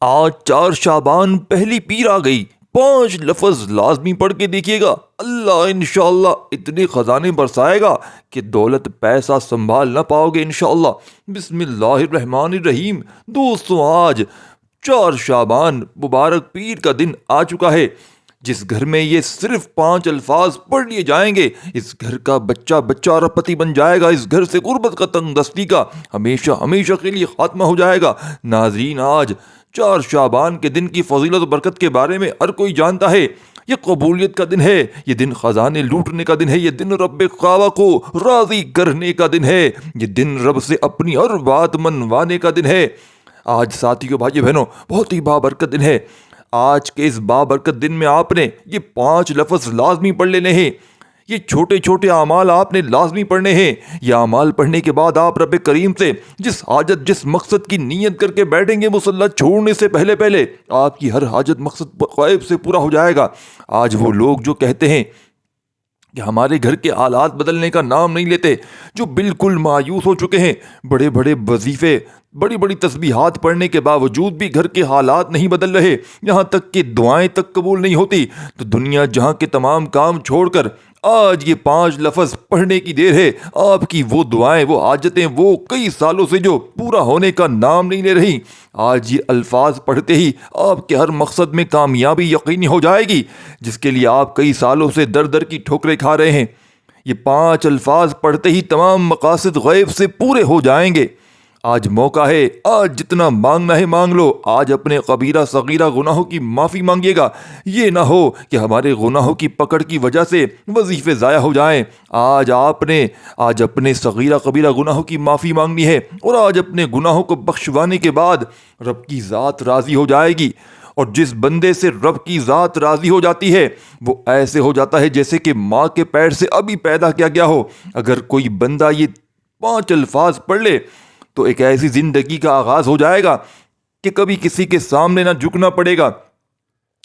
آج 4 شعبان پہلی پیر آ گئی، 5 لفظ لازمی پڑھ کے دیکھیے گا، اللہ انشاءاللہ اتنے خزانے برسائے گا کہ دولت پیسہ سنبھال نہ پاؤ گے انشاءاللہ۔ بسم اللہ الرحمن الرحیم۔ دوستوں، آج 4 شعبان مبارک پیر کا دن آ چکا ہے۔ جس گھر میں یہ صرف 5 الفاظ پڑھ لیے جائیں گے، اس گھر کا بچہ بچہ اربپتی بن جائے گا، اس گھر سے غربت کا تنگ دستی کا ہمیشہ ہمیشہ کے لیے خاتمہ ہو جائے گا۔ ناظرین، آج 4 شعبان کے دن کی فضیلت و برکت کے بارے میں ہر کوئی جانتا ہے۔ یہ قبولیت کا دن ہے، یہ دن خزانے لوٹنے کا دن ہے، یہ دن رب کعبہ کو راضی کرنے کا دن ہے، یہ دن رب سے اپنی ہر بات منوانے کا دن ہے۔ آج ساتھیوں، بھائی بہنوں، بہت ہی بابرکت دن ہے۔ آج کے اس بابرکت دن میں آپ نے یہ 5 لفظ لازمی پڑھ لینے ہیں۔ یہ چھوٹے چھوٹے اعمال آپ نے لازمی پڑھنے ہیں۔ یہ اعمال پڑھنے کے بعد آپ رب کریم سے جس حاجت جس مقصد کی نیت کر کے بیٹھیں گے، مصلی چھوڑنے سے پہلے پہلے آپ کی ہر حاجت مقصد غیب سے پورا ہو جائے گا۔ آج وہ لوگ جو کہتے ہیں کہ ہمارے گھر کے حالات بدلنے کا نام نہیں لیتے، جو بالکل مایوس ہو چکے ہیں، بڑے بڑے وظیفے، بڑی بڑی تسبیحات پڑھنے کے باوجود بھی گھر کے حالات نہیں بدل رہے، یہاں تک کہ دعائیں تک قبول نہیں ہوتی، تو دنیا جہاں کے تمام کام چھوڑ کر آج یہ 5 لفظ پڑھنے کی دیر ہے۔ آپ کی وہ دعائیں، وہ حاجتیں، وہ کئی سالوں سے جو پورا ہونے کا نام نہیں لے رہی، آج یہ الفاظ پڑھتے ہی آپ کے ہر مقصد میں کامیابی یقینی ہو جائے گی، جس کے لیے آپ کئی سالوں سے در در کی ٹھوکریں کھا رہے ہیں۔ یہ 5 الفاظ پڑھتے ہی تمام مقاصد غیب سے پورے ہو جائیں گے۔ آج موقع ہے، آج جتنا مانگنا ہے مانگ لو۔ آج اپنے کبیرہ صغیرہ گناہوں کی معافی مانگیے گا۔ یہ نہ ہو کہ ہمارے گناہوں کی پکڑ کی وجہ سے وظیفے ضائع ہو جائیں۔ آج اپنے صغیرہ کبیرہ گناہوں کی معافی مانگنی ہے، اور آج اپنے گناہوں کو بخشوانے کے بعد رب کی ذات راضی ہو جائے گی۔ اور جس بندے سے رب کی ذات راضی ہو جاتی ہے، وہ ایسے ہو جاتا ہے جیسے کہ ماں کے پیٹ سے ابھی پیدا کیا گیا ہو۔ اگر کوئی بندہ یہ 5 الفاظ پڑھ لے تو ایک ایسی زندگی کا آغاز ہو جائے گا کہ کبھی کسی کے سامنے نہ جھکنا پڑے گا،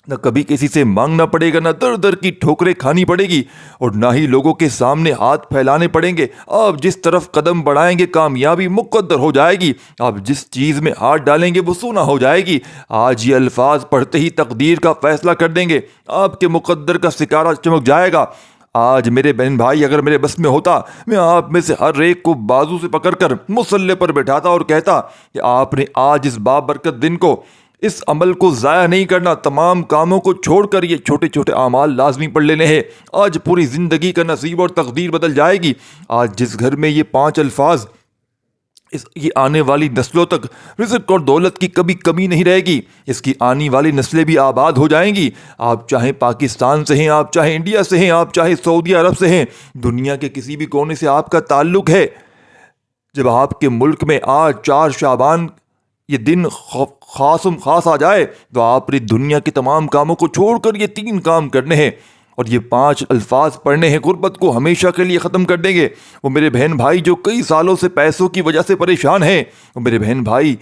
نہ کبھی کسی سے مانگنا پڑے گا، نہ در در کی ٹھوکریں کھانی پڑے گی، اور نہ ہی لوگوں کے سامنے ہاتھ پھیلانے پڑیں گے۔ آپ جس طرف قدم بڑھائیں گے کامیابی مقدر ہو جائے گی، آپ جس چیز میں ہاتھ ڈالیں گے وہ سونا ہو جائے گی۔ آج یہ الفاظ پڑھتے ہی تقدیر کا فیصلہ کر دیں گے، آپ کے مقدر کا ستارہ چمک جائے گا۔ آج میرے بہن بھائی، اگر میرے بس میں ہوتا، میں آپ میں سے ہر ایک کو بازو سے پکڑ کر مصلی پر بٹھاتا اور کہتا کہ آپ نے آج اس بابرکت دن کو، اس عمل کو ضائع نہیں کرنا، تمام کاموں کو چھوڑ کر یہ چھوٹے چھوٹے اعمال لازمی پڑھ لینے ہیں۔ آج پوری زندگی کا نصیب اور تقدیر بدل جائے گی۔ آج جس گھر میں یہ 5 الفاظ یہ آنے والی نسلوں تک رزق اور دولت کی کبھی کمی نہیں رہے گی، اس کی آنے والی نسلیں بھی آباد ہو جائیں گی۔ آپ چاہے پاکستان سے ہیں، آپ چاہے انڈیا سے ہیں، آپ چاہے سعودی عرب سے ہیں، دنیا کے کسی بھی کونے سے آپ کا تعلق ہے، جب آپ کے ملک میں آج 4 شعبان یہ دن خاص آ جائے، تو آپ نے دنیا کے تمام کاموں کو چھوڑ کر یہ 3 کام کرنے ہیں، اور یہ 5 الفاظ پڑھنے ہیں، غربت کو ہمیشہ کے لیے ختم کر دیں گے۔ وہ میرے بہن بھائی جو کئی سالوں سے پیسوں کی وجہ سے پریشان ہیں، وہ میرے بہن بھائی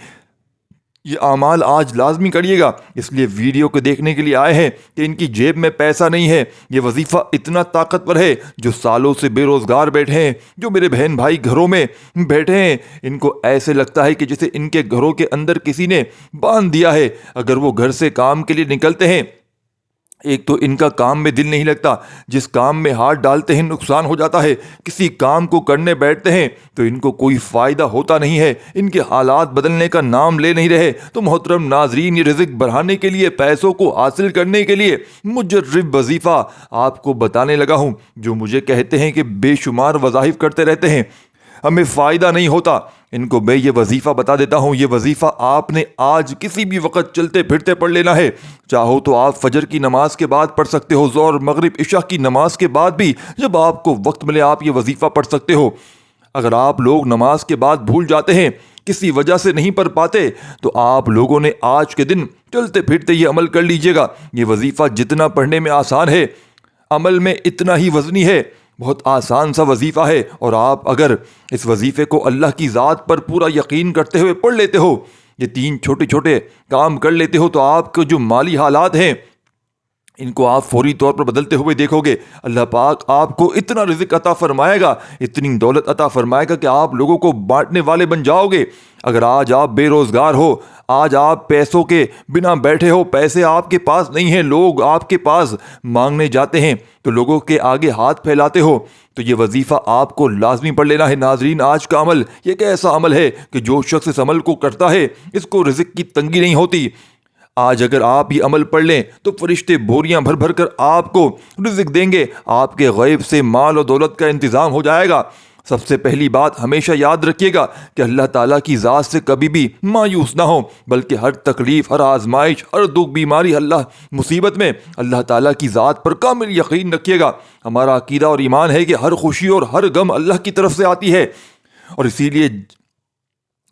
یہ اعمال آج لازمی کریے گا۔ اس لیے ویڈیو کو دیکھنے کے لیے آئے ہیں کہ ان کی جیب میں پیسہ نہیں ہے، یہ وظیفہ اتنا طاقتور ہے، جو سالوں سے بے روزگار بیٹھے ہیں، جو میرے بہن بھائی گھروں میں بیٹھے ہیں، ان کو ایسے لگتا ہے کہ جیسے ان کے گھروں کے اندر کسی نے باندھ دیا ہے۔ اگر وہ گھر سے کام کے لیے نکلتے ہیں، ایک تو ان کا کام میں دل نہیں لگتا، جس کام میں ہاتھ ڈالتے ہیں نقصان ہو جاتا ہے، کسی کام کو کرنے بیٹھتے ہیں تو ان کو کوئی فائدہ ہوتا نہیں ہے، ان کے حالات بدلنے کا نام لے نہیں رہے۔ تو محترم ناظرین، یہ رزق بڑھانے کے لیے، پیسوں کو حاصل کرنے کے لیے مجرب وظیفہ آپ کو بتانے لگا ہوں، جو مجھے کہتے ہیں کہ بے شمار وظائف کرتے رہتے ہیں، ہمیں فائدہ نہیں ہوتا، ان کو میں یہ وظیفہ بتا دیتا ہوں۔ یہ وظیفہ آپ نے آج کسی بھی وقت چلتے پھرتے پڑھ لینا ہے۔ چاہو تو آپ فجر کی نماز کے بعد پڑھ سکتے ہو، ظہر مغرب عشاء کی نماز کے بعد بھی جب آپ کو وقت ملے آپ یہ وظیفہ پڑھ سکتے ہو۔ اگر آپ لوگ نماز کے بعد بھول جاتے ہیں، کسی وجہ سے نہیں پڑھ پاتے، تو آپ لوگوں نے آج کے دن چلتے پھرتے یہ عمل کر لیجئے گا۔ یہ وظیفہ جتنا پڑھنے میں آسان ہے، عمل میں اتنا ہی وزنی ہے، بہت آسان سا وظیفہ ہے، اور آپ اگر اس وظیفے کو اللہ کی ذات پر پورا یقین کرتے ہوئے پڑھ لیتے ہو، یہ 3 چھوٹے چھوٹے کام کر لیتے ہو، تو آپ کے جو مالی حالات ہیں ان کو آپ فوری طور پر بدلتے ہوئے دیکھو گے۔ اللہ پاک آپ کو اتنا رزق عطا فرمائے گا، اتنی دولت عطا فرمائے گا کہ آپ لوگوں کو بانٹنے والے بن جاؤ گے۔ اگر آج آپ بے روزگار ہو، آج آپ پیسوں کے بنا بیٹھے ہو، پیسے آپ کے پاس نہیں ہیں، لوگ آپ کے پاس مانگنے جاتے ہیں تو لوگوں کے آگے ہاتھ پھیلاتے ہو، تو یہ وظیفہ آپ کو لازمی پڑھ لینا ہے۔ ناظرین، آج کا عمل یہ ایک ایسا عمل ہے کہ جو شخص اس عمل کو کرتا ہے اس کو رزق کی تنگی نہیں ہوتی۔ آج اگر آپ یہ عمل پڑھ لیں تو فرشتے بوریاں بھر بھر کر آپ کو رزق دیں گے، آپ کے غیب سے مال و دولت کا انتظام ہو جائے گا۔ سب سے پہلی بات ہمیشہ یاد رکھیے گا کہ اللہ تعالیٰ کی ذات سے کبھی بھی مایوس نہ ہو، بلکہ ہر تکلیف، ہر آزمائش، ہر دکھ، بیماری، مصیبت میں اللہ تعالیٰ کی ذات پر کامل یقین رکھیے گا۔ ہمارا عقیدہ اور ایمان ہے کہ ہر خوشی اور ہر غم اللہ کی طرف سے آتی ہے، اور اسی لیے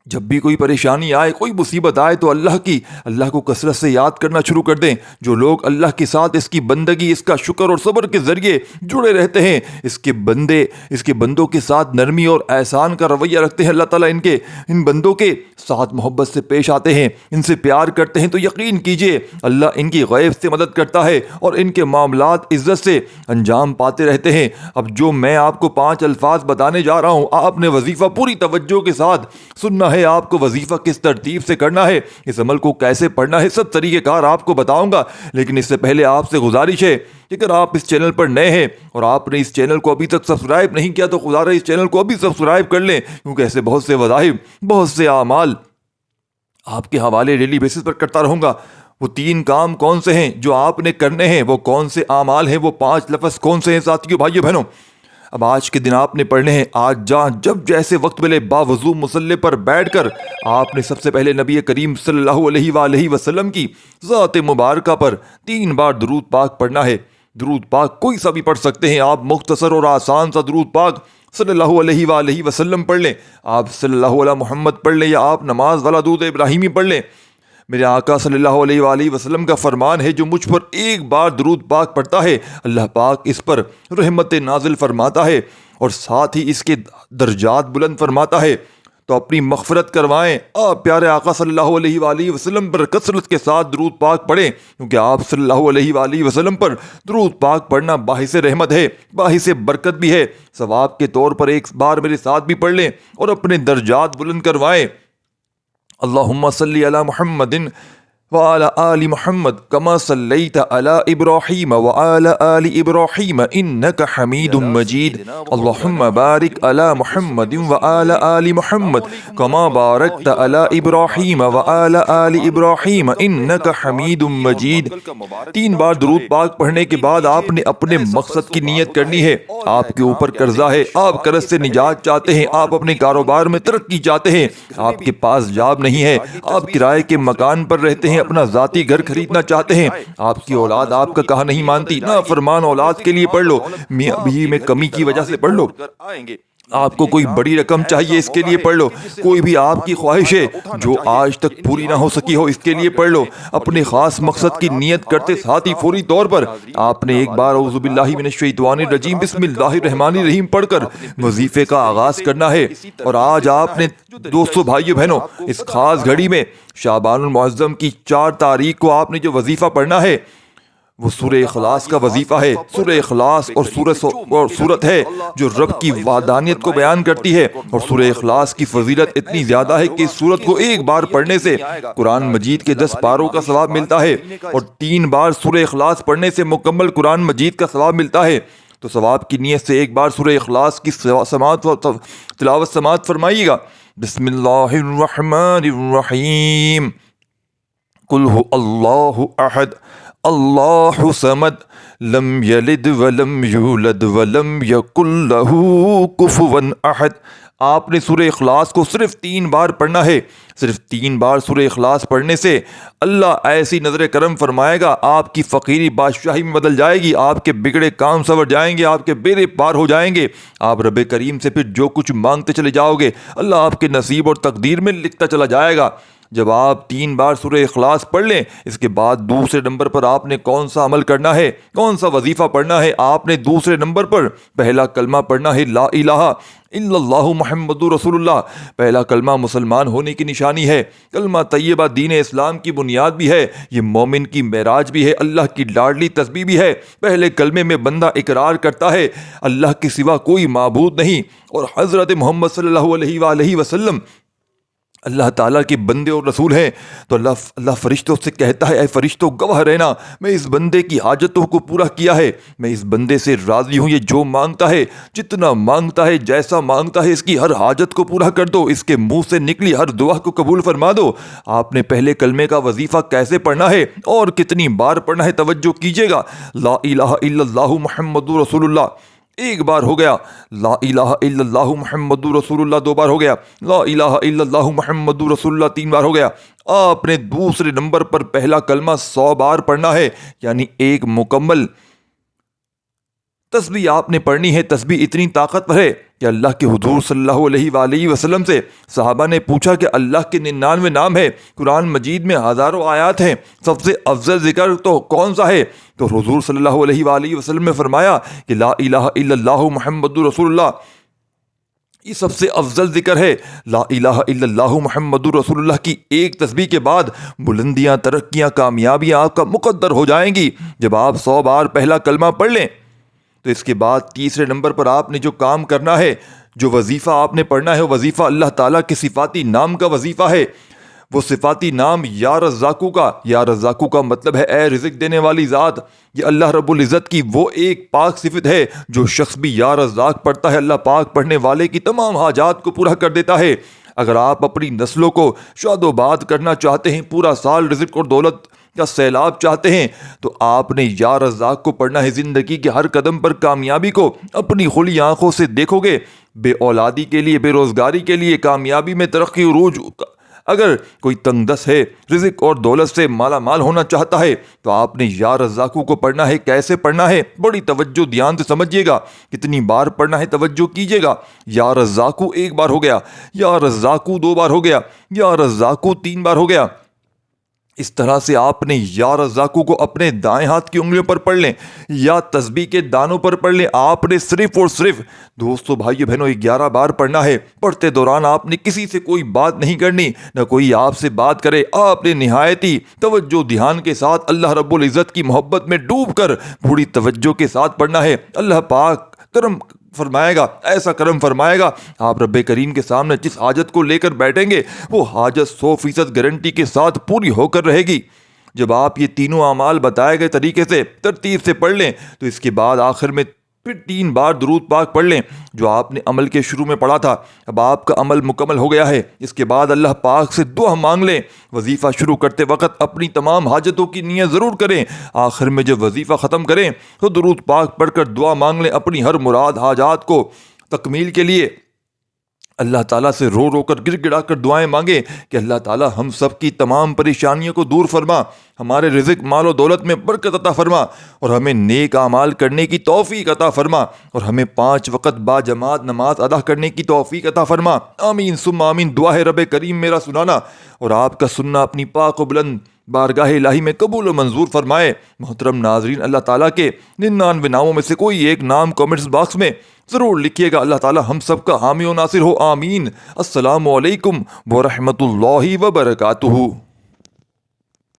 جب بھی کوئی پریشانی آئے، کوئی مصیبت آئے تو اللہ کو کثرت سے یاد کرنا شروع کر دیں۔ جو لوگ اللہ کے ساتھ اس کی بندگی، اس کا شکر اور صبر کے ذریعے جڑے رہتے ہیں، اس کے بندوں کے ساتھ نرمی اور احسان کا رویہ رکھتے ہیں، اللہ تعالیٰ ان بندوں کے ساتھ محبت سے پیش آتے ہیں، ان سے پیار کرتے ہیں، تو یقین کیجئے اللہ ان کی غیب سے مدد کرتا ہے اور ان کے معاملات عزت سے انجام پاتے رہتے ہیں۔ اب جو میں آپ کو 5 الفاظ بتانے جا رہا ہوں، آپ نے وظیفہ پوری توجہ کے ساتھ سننا ہے۔ آپ کو وظیفہ کس ترتیب سے کرنا ہے، اس عمل کو کیسے پڑھنا ہے، سب طریقہ کار آپ کو بتاؤں گا، لیکن اس سے پہلے آپ سے گزارش ہے کہ اگر آپ اس چینل پر نئے ہیں اور آپ نے اس چینل کو ابھی تک سبسکرائب نہیں کیا تو خدا رہا اس چینل کو ابھی سبسکرائب کر لیں، کیونکہ ایسے بہت سے وظائف، بہت سے اعمال آپ کے حوالے ڈیلی بیسس پر کرتا رہوں گا۔ وہ 3 کام کون سے ہیں جو آپ نے کرنے ہیں، وہ کون سے اعمال ہیں، وہ 5 لفظ کون سے ہیں ساتھیو، بھائیو بہنوں؟ اب آج کے دن آپ نے پڑھنے ہیں، آج جب جیسے وقت ملے باوضو مصلی پر بیٹھ کر آپ نے سب سے پہلے نبی کریم صلی اللہ علیہ وآلہ وسلم کی ذات مبارکہ پر 3 بار درود پاک پڑھنا ہے۔ درود پاک کوئی سا بھی پڑھ سکتے ہیں آپ، مختصر اور آسان سا درود پاک صلی اللہ علیہ وآلہ وسلم پڑھ لیں، آپ صلی اللہ علیہ محمد پڑھ لیں، یا آپ نماز والا درود ابراہیمی پڑھ لیں۔ میرے آقا صلی اللہ علیہ وآلہ وسلم کا فرمان ہے، جو مجھ پر 1 بار درود پاک پڑھتا ہے اللہ پاک اس پر رحمت نازل فرماتا ہے اور ساتھ ہی اس کے درجات بلند فرماتا ہے۔ تو اپنی مغفرت کروائیں، آپ پیارے آقا صلی اللہ علیہ وآلہ وسلم پر کثرت کے ساتھ درود پاک پڑھیں، کیونکہ آپ صلی اللہ علیہ وآلہ وسلم پر درود پاک پڑھنا باعث رحمت ہے، باعث برکت بھی ہے۔ ثواب کے طور پر 1 بار میرے ساتھ بھی پڑھ لیں اور اپنے درجات بلند کروائیں۔ اللہم صلی علی محمد وعلی آل محمد کما صلیت علی ابراہیم وعلی آل ابراہیم انک حمید مجید۔ اللہم بارک علی محمد وعلی آل محمد کما بارکت علی ابراہیم وعلی آل ابراہیم انک حمید مجید۔ 3 بار درود پاک پڑھنے کے بعد آپ نے اپنے مقصد کی نیت کرنی ہے۔ آپ کے اوپر قرضہ ہے، آپ قرض سے نجات چاہتے ہیں، آپ اپنے کاروبار میں ترقی چاہتے ہیں، آپ کے پاس جاب نہیں ہے، آپ کرائے کے مکان پر رہتے ہیں، اپنا ذاتی گھر خریدنا چاہتے ہیں، آپ کی اولاد آپ کا کہا نہیں مانتی، نافرمان اولاد کے لیے پڑھ لو، میاں بیوی میں کمی کی وجہ سے پڑھ لو، آپ کو کوئی بڑی رقم چاہیے اس کے لیے پڑھ لو، کوئی بھی آپ کی خواہش ہے جو آج تک پوری نہ ہو سکی ہو اس کے لیے پڑھ لو۔ اپنے خاص مقصد کی نیت کرتے ساتھ ہی فوری طور پر آپ نے 1 بار اعوذ باللہ من الشیطان الرجیم بسم اللہ الرحمن الرحیم پڑھ کر وظیفے کا آغاز کرنا ہے۔ اور آج آپ نے دوستو، بھائیو بہنوں، اس خاص گھڑی میں شعبان المعظم کی 4 تاریخ کو آپ نے جو وظیفہ پڑھنا ہے وہ سورہ اخلاص کا وظیفہ ہے۔ سورہ اخلاص اور سورت ہے جو رب کی وحدانیت کو بیان کرتی ہے، اور سورہ اخلاص کی فضیلت اتنی زیادہ ہے کہ اس سورت کو 1 بار پڑھنے سے قرآن مجید کے 10 پاروں کا ثواب ملتا ہے، اور 3 بار سورہ اخلاص پڑھنے سے مکمل قرآن مجید کا ثواب ملتا ہے۔ تو ثواب کی نیت سے 1 بار سورہ اخلاص کی تلاوت سماعت فرمائیے گا۔ بسم اللہ الرحمن الرحیم، قل هو اللہ احد اللہ صمد لم یلد ولم یولد ولم یکن لہ کفوا احد۔ آپ نے سورہ اخلاص کو صرف 3 بار پڑھنا ہے۔ صرف 3 بار سورہ اخلاص پڑھنے سے اللہ ایسی نظر کرم فرمائے گا، آپ کی فقیری بادشاہی میں بدل جائے گی، آپ کے بگڑے کام سنور جائیں گے، آپ کے بیڑے پار ہو جائیں گے، آپ رب کریم سے پھر جو کچھ مانگتے چلے جاؤ گے اللہ آپ کے نصیب اور تقدیر میں لکھتا چلا جائے گا۔ جب آپ 3 بار سورہ اخلاص پڑھ لیں، اس کے بعد دوسرے نمبر پر آپ نے کون سا عمل کرنا ہے، کون سا وظیفہ پڑھنا ہے؟ آپ نے دوسرے نمبر پر پہلا کلمہ پڑھنا ہے، لا الہ الا اللہ محمد رسول اللہ۔ پہلا کلمہ مسلمان ہونے کی نشانی ہے، کلمہ طیبہ دین اسلام کی بنیاد بھی ہے، یہ مومن کی معراج بھی ہے، اللہ کی لاڈلی تسبیح بھی ہے۔ پہلے کلمے میں بندہ اقرار کرتا ہے اللہ کے سوا کوئی معبود نہیں، اور حضرت محمد صلی اللہ علیہ وآلہ وسلم اللہ تعالیٰ کے بندے اور رسول ہیں۔ تو اللہ فرشتوں سے کہتا ہے اے فرشتوں گواہ رہنا، میں اس بندے کی حاجتوں کو پورا کیا ہے، میں اس بندے سے راضی ہوں، یہ جو مانگتا ہے، جتنا مانگتا ہے، جیسا مانگتا ہے، اس کی ہر حاجت کو پورا کر دو، اس کے منہ سے نکلی ہر دعا کو قبول فرما دو۔ آپ نے پہلے کلمے کا وظیفہ کیسے پڑھنا ہے اور کتنی بار پڑھنا ہے توجہ کیجیے گا۔ لا الہ الا اللہ محمد رسول اللہ ایک بار ہو گیا، لا الہ الا اللہ محمد رسول اللہ دو بار ہو گیا، لا الہ الا اللہ محمد رسول اللہ تین بار ہو گیا۔ آپ نے دوسرے نمبر پر پہلا کلمہ 100 بار پڑھنا ہے، یعنی ایک مکمل تسبیح آپ نے پڑھنی ہے۔ تسبیح اتنی طاقتور ہے کہ اللہ کے حضور صلی اللہ علیہ وآلہ وسلم سے صحابہ نے پوچھا کہ اللہ کے 99 نام ہے، قرآن مجید میں ہزاروں آیات ہیں، سب سے افضل ذکر تو کون سا ہے؟ تو حضور صلی اللہ علیہ وآلہ وسلم نے فرمایا کہ لا الہ الا اللہ محمد رسول اللہ یہ سب سے افضل ذکر ہے۔ لا الہ الا اللہ محمد رسول اللہ کی ایک تسبیح کے بعد بلندیاں، ترقیاں، کامیابیاں آپ کا مقدر ہو جائیں گی۔ جب آپ 100 بار پہلا کلمہ پڑھ لیں تو اس کے بعد تیسرے نمبر پر آپ نے جو کام کرنا ہے، جو وظیفہ آپ نے پڑھنا ہے، وہ وظیفہ اللہ تعالیٰ کے صفاتی نام کا وظیفہ ہے۔ وہ صفاتی نام یا رزاقو کا، یا رزاقو کا مطلب ہے اے رزق دینے والی ذات۔ یہ اللہ رب العزت کی وہ ایک پاک صفت ہے، جو شخص بھی یا رزاق پڑھتا ہے اللہ پاک پڑھنے والے کی تمام حاجات کو پورا کر دیتا ہے۔ اگر آپ اپنی نسلوں کو شاد و باد کرنا چاہتے ہیں، پورا سال رزق اور دولت کا سیلاب چاہتے ہیں، تو آپ نے یا رزاق کو پڑھنا ہے۔ زندگی کے ہر قدم پر کامیابی کو اپنی کھلی آنکھوں سے دیکھو گے۔ بے اولادی کے لیے، بے روزگاری کے لیے، کامیابی میں ترقی عروج، اگر کوئی تنگ دست ہے، رزق اور دولت سے مالا مال ہونا چاہتا ہے، تو آپ نے یا رزاقو کو پڑھنا ہے۔ کیسے پڑھنا ہے؟ بڑی توجہ دھیان سے سمجھیے گا، کتنی بار پڑھنا ہے توجہ کیجیے گا۔ یا رزاقو ایک بار ہو گیا، یا رزاقو دو بار ہو گیا، یا رزاقو تین بار ہو گیا۔ اس طرح سے آپ نے یا رزاقو کو اپنے دائیں ہاتھ کی انگلیوں پر پڑھ لیں یا تسبیح کے دانوں پر پڑھ لیں۔ آپ نے صرف اور صرف دوستو، بھائیو بہنوں 11 بار پڑھنا ہے۔ پڑھتے دوران آپ نے کسی سے کوئی بات نہیں کرنی، نہ کوئی آپ سے بات کرے۔ آپ نے نہایت ہی توجہ دھیان کے ساتھ اللہ رب العزت کی محبت میں ڈوب کر پوری توجہ کے ساتھ پڑھنا ہے۔ اللہ پاک کرم فرمائے گا، ایسا کرم فرمائے گا، آپ رب کریم کے سامنے جس حاجت کو لے کر بیٹھیں گے وہ حاجت 100% گارنٹی کے ساتھ پوری ہو کر رہے گی۔ جب آپ یہ تینوں اعمال بتائے گئے طریقے سے ترتیب سے پڑھ لیں تو اس کے بعد آخر میں پھر 3 بار درود پاک پڑھ لیں جو آپ نے عمل کے شروع میں پڑھا تھا۔ اب آپ کا عمل مکمل ہو گیا ہے۔ اس کے بعد اللہ پاک سے دعا مانگ لیں۔ وظیفہ شروع کرتے وقت اپنی تمام حاجتوں کی نیت ضرور کریں۔ آخر میں جب وظیفہ ختم کریں تو درود پاک پڑھ کر دعا مانگ لیں اپنی ہر مراد حاجات کو تکمیل کے لیے۔ اللہ تعالیٰ سے رو رو کر گر گڑا کر دعائیں مانگیں کہ اللہ تعالیٰ ہم سب کی تمام پریشانیوں کو دور فرما، ہمارے رزق، مال و دولت میں برکت عطا فرما، اور ہمیں نیک اعمال کرنے کی توفیق عطا فرما، اور ہمیں 5 وقت با جماعت نماز ادا کرنے کی توفیق عطا فرما۔ آمین ثم آمین۔ دعا ہے رب کریم میرا سنانا اور آپ کا سننا اپنی پاک و بلند بارگاہ الہی میں قبول و منظور فرمائے۔ محترم ناظرین، اللہ تعالیٰ کے 99 ناموں میں سے کوئی ایک نام کامنٹس باکس میں ضرور لکھیے گا۔ اللہ تعالیٰ ہم سب کا حامی و ناصر ہو، آمین۔ السلام علیکم ورحمۃ اللہ وبرکاتہ۔